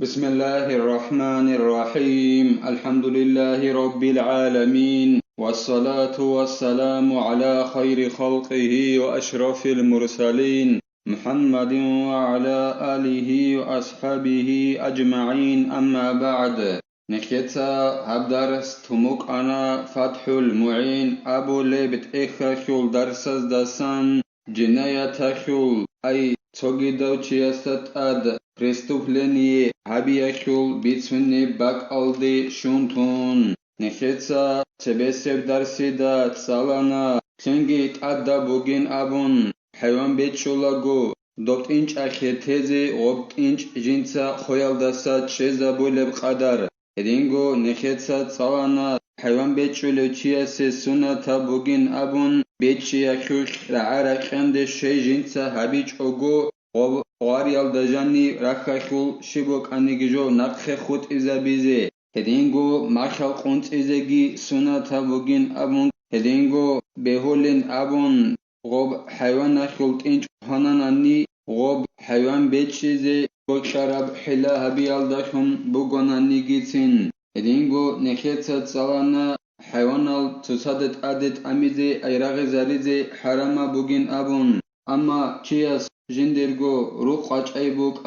بسم الله الرحمن الرحيم الحمد لله رب العالمين والصلاة والسلام على خير خلقه وأشرف المرسلين محمد وعلى آله وأصحابه أجمعين أما بعد نكتا هبدرس تموك أنا فتح المعين أبو لبت إخشول درسز دسان جناية خول أي تogidau chiastat ad prestuplenije habiachul bitsune bak aldi shuntun nechetsa tebeseb darsida tsalana klingit adda bugin abun hayvan betshulago doktinch akheteze optinch jinsa khoyaldasa chezabuleb qadar edingo nechetsa tsalana hayvan betshule chiase sunata bugin abun بيتشياكوش رعارا كنده شي جنسا هابيج اوغو غاريال دجاني راكاكول شيبوك انيجيجو نقخ خوت إزا بيزي هدينغو مارشال قونت إزاگي سونا تابوغين أبون هدينغو بهولين أبون غوب حيوان نخلط إنج هناناني غوب حيوان بيتشيزي بوشارب حلا هبيال داشم بوغوناني جيتين هدينغو نخيطة تسالانا حيوانال تصادت عدد أميزي أيراغ زاريزي حراما بوغين أبون أما چياس جندرغو رو قاچ أي بوك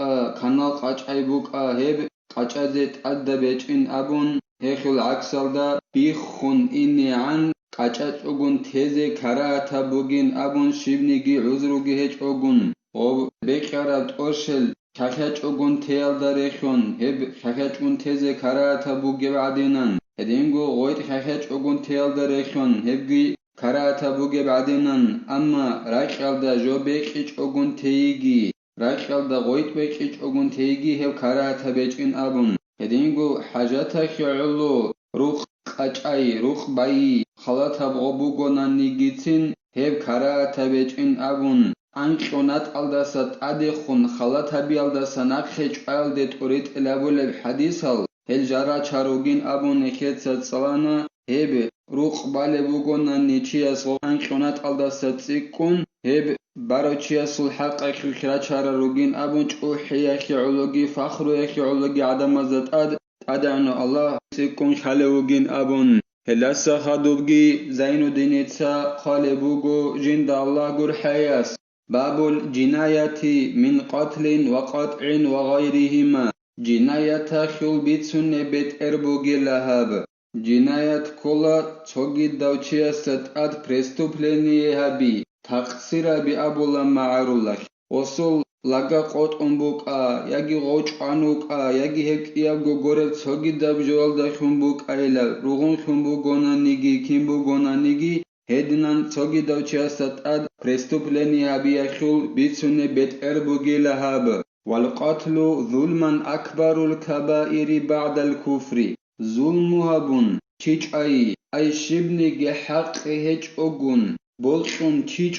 كانال قاچ أي بوك هب قاچازت أدى بيچين أبون هيخل عكسال دا بيخون إني عن قاچاچ أغن تيزي كراتا بوغين أبون شبنيگي عزروگي هيچ أغن غوب بيخارات أرشل كاكاچ أغن تيال داريخون هب كاكاچ أغن تيزي كراتا بوغي بعدينان هدينغو غويت خاخج اوغون تيال دريخون هبغي كراتا بوغي بعدينان اما رايخال دا جو بيكيچ اوغون تيگي رايخال دا غويت بيكيچ اوغون تيگي هب كراتا بيچين ابون هدينغو حاجاتا خيعلو روخ قاچاي روخ باي خلاتا بوغونان نيگيتين هب كراتا بيچين ابون انقونات الداسات اديخون خلاتا بيالداسا ناخيچ الدت اوريت لابول حديثال هل جارا چاروگين ابون نكيتsa تسلانا هب روخ بالي بوغونان نيچياس انقونات الداسات سيكون هب باروچياس الحق خيرا چاروگين ابون چوحيا خيعلوگي فخرو خيعلوگي عدمزات ادعنا الله سيكون خالوگين ابون هلاسا خادوبگي زين الدينيتsa خالبوگو جند الله گور حياس باب الجناية من قتل وقطع وغيرهما جناية خل بيتسون بيت اربوگي لهاب جناية كولا تشوگي دوچياست اد преступление هابي تقصير بأبولا معرولك وصل لغا قوت امبوكا ياگي غوچ انوكا ياگي هك ياگو گورت تشوگي دابجوال دا خمبوكا ايلا روغون خمبوگونا نيگي كيمبوگونا نيگي هدنان تشوگي دوچياست اد преступление هابي خل بيتسون بيت اربوگي لهاب والقتل ظلما أكبر الكبائر بعد الكفر ظلمها بون چيچ أي شبني حق هج أغن بولشون چيچ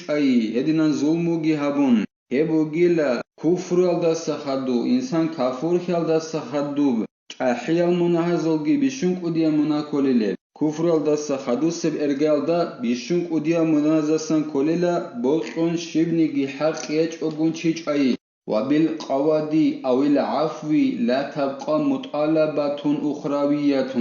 هدنا ظلموگي هبون هبوگيلا كفر الدس خدو إنسان كافور الدس خدو چاحيال مناهزلگي بشنك أديا مناكوليلي كفر الدس خدو سب إرگال دا بشنك أديا منازسان كوليلا بولشون شبني حق هج أغن چيچ وبالقوادي أو العفو لا تبقى مطالبة أخروية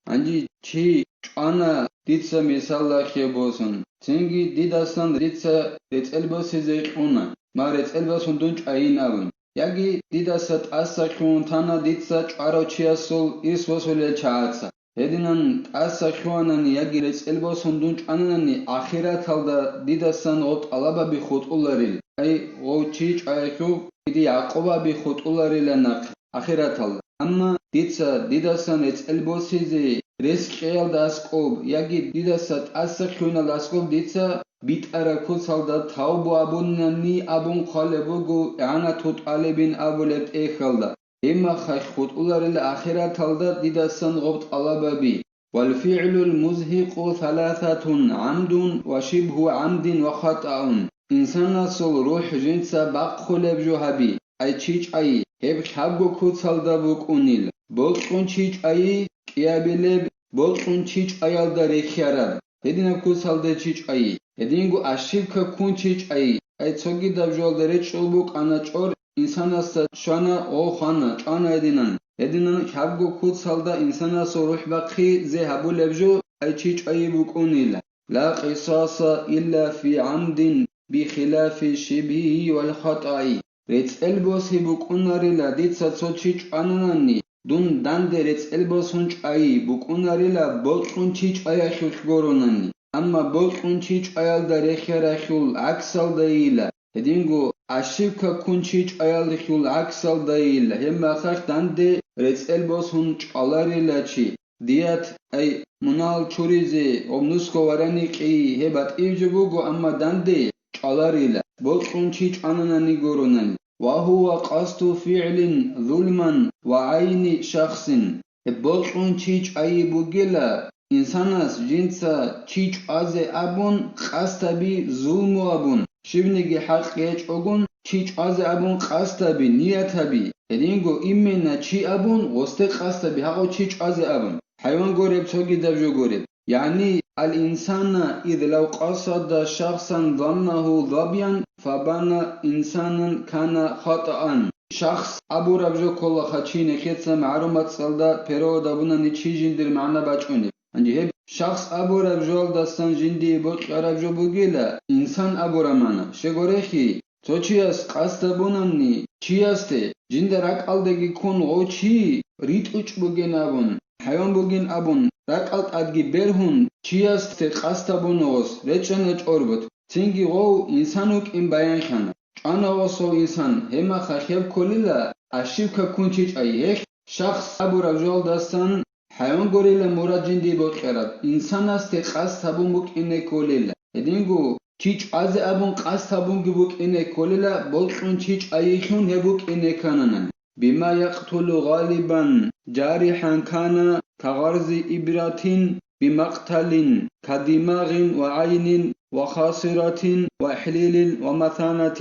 أنجي چي أنا ديتسا مثال خيبوسن تنجي ديداسان ديتسا رتلبوسي زيقونا ما رتلبوسن دونج أين أبن ياگي ديداسات أساكون تانا ديتسا چارو چياسول إسوسولي چاعتسا هدينان أساكوانان ياگي رتلبوسن دونج أناني آخرات هالدا ديداسان غط ألابا بخوت أولاريل أي غو چيچ آيكو إدي عقوبة بخوت أولاريل ناق آخرات هالدا أما ديداسان رتلبوسي رسكيال داسكوب ياگي ديداسات أساكونا داسكوب ديتسا بيت أراكوس هالدا تاوبو أبوناني أبون قالبوغو إعانا توت ألبين أبولت إيخالدا إما خيخوت أولاريل آخرات هالدا ديداسان غبط ألابابي والفعل المزهق ثلاثة عمد وشبه عمد وخطأ إنسان نصل روح جنسا باقخولب جوهبي أي چيچ هب خابگو كوت هالدا بوك أونيل بولقون چيچ كيابيلب بولقون چيچ هالدا ريخيارب هدينا كوت هالدا چيچ هدينگو أشيبكا كون چيچ أي تسوگي دابجوال دريچ شلبوك أنا چور إنسان است شانا أو خانا چانا هدينان هدينا حقو كود صلدا إنسانا صروح بقي زي هبو لبجو أي تشيج أي بكونيلا لا قصاص إلا في عمد بخلاف شبهه والخطأ ريتس البوس هبوكوناريلا ديت ساتسوتشيج أناني دون داندي ريتس البوس هنش أي بوكوناريلا بوتونشيج أي خيخبوروناني أما بوتونشيج أيال داريخي رخيول عكسال دايلا هدينغو أشيبكا كونشيج أيال رخيول عكسال دايلا هما خاخ داندي ريتس البوس هنش ألاريلا چي ديات أي منال چوريزي ومنسكو وراني كي هبات إيجبوغو أما داندي ألاريلا بوتونشيج أناني غوروناني وهو قصد فعل ظلما وعين شخص بوتونشيج أي بوغيلا إنساناس جنسا چيچ أزي أبون قستبي ظلم أبون شبنگي حق يج أغون چيچ أزي أبون قستبي نيتبي هدينغو إمنا چي أبون غسته قستبي حقو چيچ أزي أبون حيوان غورب توغي دبجو غورب يعني الإنسان إذ لو قصد شخصا ظنه ظبيا فبان إنسانا كان خطأ شخص أبو ربجو كل خاتشين خيتسا معلومات صلدا بيرو دابونا نيچي جندر معنا باچوني هب شخص أبو ربجول داستان جندي بوك ربجو بوغيلا إنسان أبو رمانا شغوريخي توچياس قاستابوناني چياسته جندراك ألدگي كون غوچي ريت أوچ بوغين أبون حيوان بوغين أبون راك ألت أدگي برهون چياسته قاستابونوغس رچنچ أوربت تنگي غو إنسانوك إن بيان خانا أنا وصو إنسان هما خاخيب كوليلا أشيبكا كونچيچ أيهيخ شخص أبو ربجول داستان حيوان غوريلا مورا جندي بوكرات إنسان است قاس تابون بوك إنه كوليلا هدينغو چيچ أزي أبون قاس تابون بوك إنه كوليلا بولقون چيچ أيخون هبوك إنه كانانان بما يقتل غالبا جارحا كان كغرز إبرة بمقتل كدماغ وعين وخاصرة وإحليل ومثانة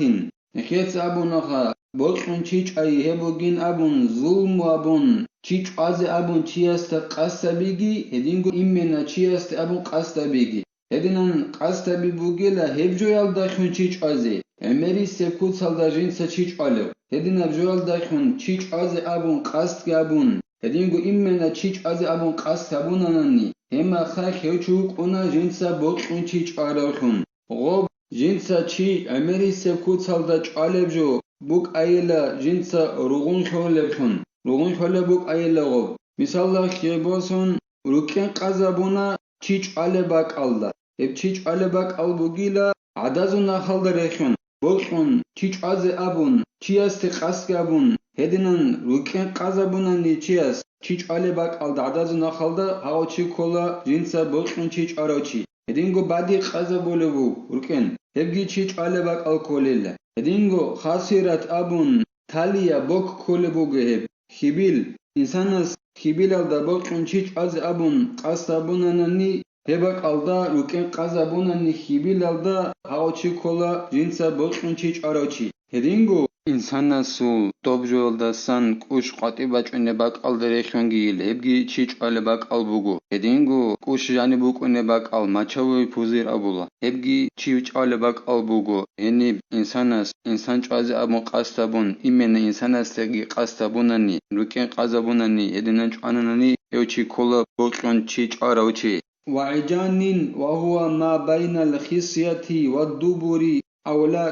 نخيت أبونها بولقون چيچ أي هبوغين أبون ظلم أبون چيچ أزي أبون چياست قاستبيگي هدينغو إمنا چياست أبون قاستبيگي هدينان قاستبي بوغيلا هبجو يالداخون چيچ أزي أمري سبكوت سالداجين سا چيچ ألو هدين أبجو يالداخون چيچ أزي أبون قاست أبون هدينغو إمنا چيچ أزي أبون قاست أبون أناني هما خاك هوچوك أنا جنسا بولقون چيچ أراخون غوب جنسا چي أمري سبكوت سالداج ألبجو بوك أيلا جنسا روغون خولبخون روغون خاله بوك أيلا غوب مثال خيباسون روكين قزابونا چيچ على باك الله هب چيچ على باك البوغيلا عدازونا خالد ريخون بولخون چيچ عزي أبون چياست قاسك أبون هدنان روكين قزابونا ني چياست چيچ على باك الد عدازونا خالد هاو چي كولا جنسا بولخون چيچ أراوچي هدينغو بعدي قزابولو روكين هبگي چيچ على باك الكوليلا هدينغو خاصيرات أبون تاليا بوك كولبوغهب خيبيل إنسانس خيبيل الدا بولقون چيچ أز أبون قاستابونانني هباك الدا روكين قازابونانني خيبيل الدا هاوچي كولا جنسا بولقون چيچ أراوچي هدينغو إنسانسو دوبجو الداسان كوش قاطي باچونه باك الدريخونگيل هبگي چيچ أله باك البوغو هدينغو كوش جاني بوكونه باك الماچاوي پوزير أبولا هبگي چيچ أله باك البوغو هني إنسانس إنسان چاز أبون قاستابون إمن إنسانس تغي قاستابوناني روكين قازابوناني هدينان چاناناني يوچي كولا بولقون چيچ أراوچي وعجان وهو ما بين الخصية والدبر أو لا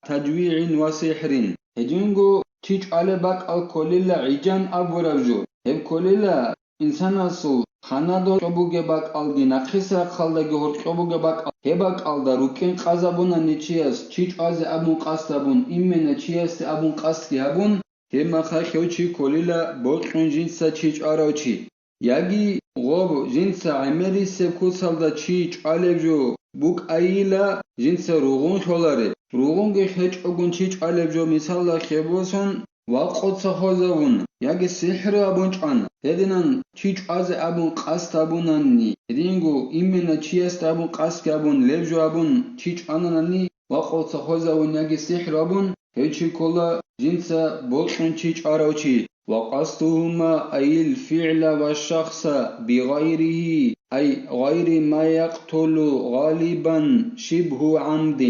كتجويع وسحر هجونغو تيج على باك الكوليلا عجان أبو رجو هب كوليلا إنسان أصل خانادو چوبوگه باك الدي نقصة خالدگه هر چوبوگه باك هباك الدا روكين قازابونا نيچياس تيج آز أبون قاستابون إمنا چياس أبون قاستي أبون هما خاكيوچي كوليلا بولقون جنسا تيج آراوچي ياگي غوب جنسا عمري سبكو سالدا تيج عليجو بوك أيلا جنس روغون خولاره روغون گه هچ اگون چیچ علبجو مثال خیبوسون واقعد سخوزاون یاگه سحر ابون چان هدینان چیچ از ابون قاست ابونانی هدینگو ایمنا چیست ابون قاست ابون لبجو ابون چیچ آنانی واقعد سخوزاون یاگه سحر ابون هچی کلا جنس بولشون چیچ آراوچی وقصدهما أي الفعل والشخص بغيره أي غير ما يقتل غالبا شبه عمد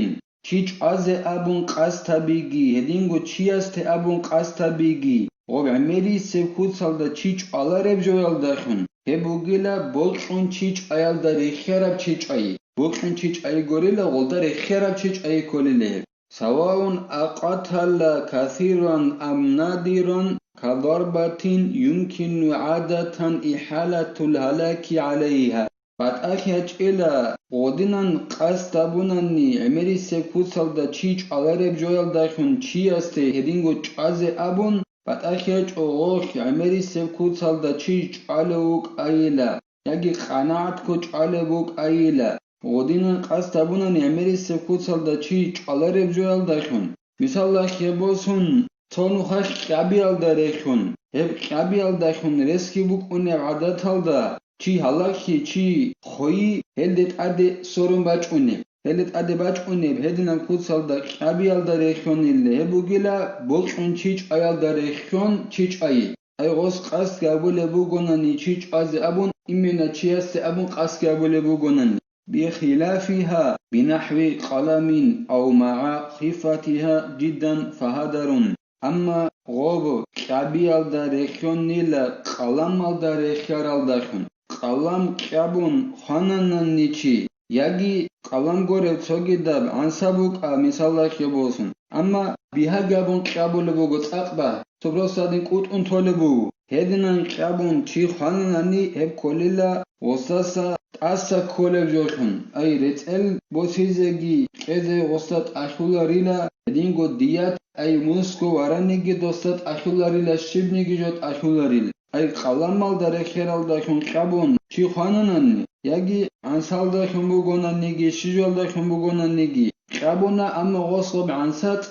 چیچ از ابون قاست بيگي هدینگو چی است ابون قاست بيگي غوب عملي سكوت صلدا تشيج على رب جوال داخن هبوغيلا بولقون تشيج ايال داري خراب تشيج اي بولقون تشيج اي غوريلا غولداري خراب تشيج اي كوليله سواء أقتل كثيرا أم نادرا كضربة يمكن عادة إحالة الهلاك عليها فتأخيج إلى غودنا قاستابوناني عمري سيكوصل دا تشيج على جويل داخن تشيستي هدينغو تشازي أبون فتأخيج أغوخ عمري سيكوصل دا تشيج علوك أيلا يجي قناعتكو علوك أيلا غودينا قاستابوناني عمري سيكوصل دا تشيج على جويل داخن مثال خيبوسون تونو خاش قابيال داريخون هب قابيال داخون رسكي بوك أني عادت هالدا چی حالاکی چی خویی هلت عده سرم بچونه هلت عده بچونه هدینم کود سال دا قبیال دا ریخون ایله هبوگیلا بولشون چیچ ایال دا ریخون چیچ ایی ای غوز قصد گابوله بوگونانی چیچ آزی ابون ایمینا چی است ابون قصد گابوله بوگونانی بخلافها بنحو قلم أو مع خفتها جدا فهدرون أما غوب قبيال دا ریخون نیله قلم دا ریخیار دا خون قلم قابون خانانان نیچی یکی قلم گوره چوگی دب انسابوک مثال خیابوسون اما بیها قابون قابول بوگو تقبه سبرستادین قوت اون طول بو هدنان قابون چی خانانانی هب کولیلا وستاسا تاسا کولب جوشون ای رتل بوسیزگی قیزه وستات اشولاریلا هدینگو دیت ای موسکو ورانیگی دوستات اشولاریلا شیبنیگی جوت اشولاریلا ای قلمال داره خیرال داشون قبون چی خانانانی یکی انسال داشون بگونانیگی شیجال داشون بگونانیگی قبونه اما غصب انسات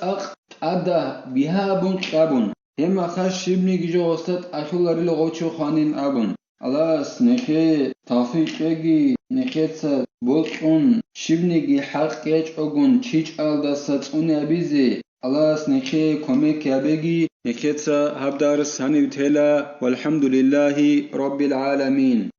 اده بیها بون قبون هم اخش شیبنیگی جو استاد اشولاری لغوچو خانین ابون الاس نخی تافیقگی نخیتسا بولقون شیبنیگی حق گیچ اگون چیچ الدستات اون ابیزی الله نخي كوميك يابيجي نكيتسا هبدار ساني وتهلا والحمد لله رب العالمين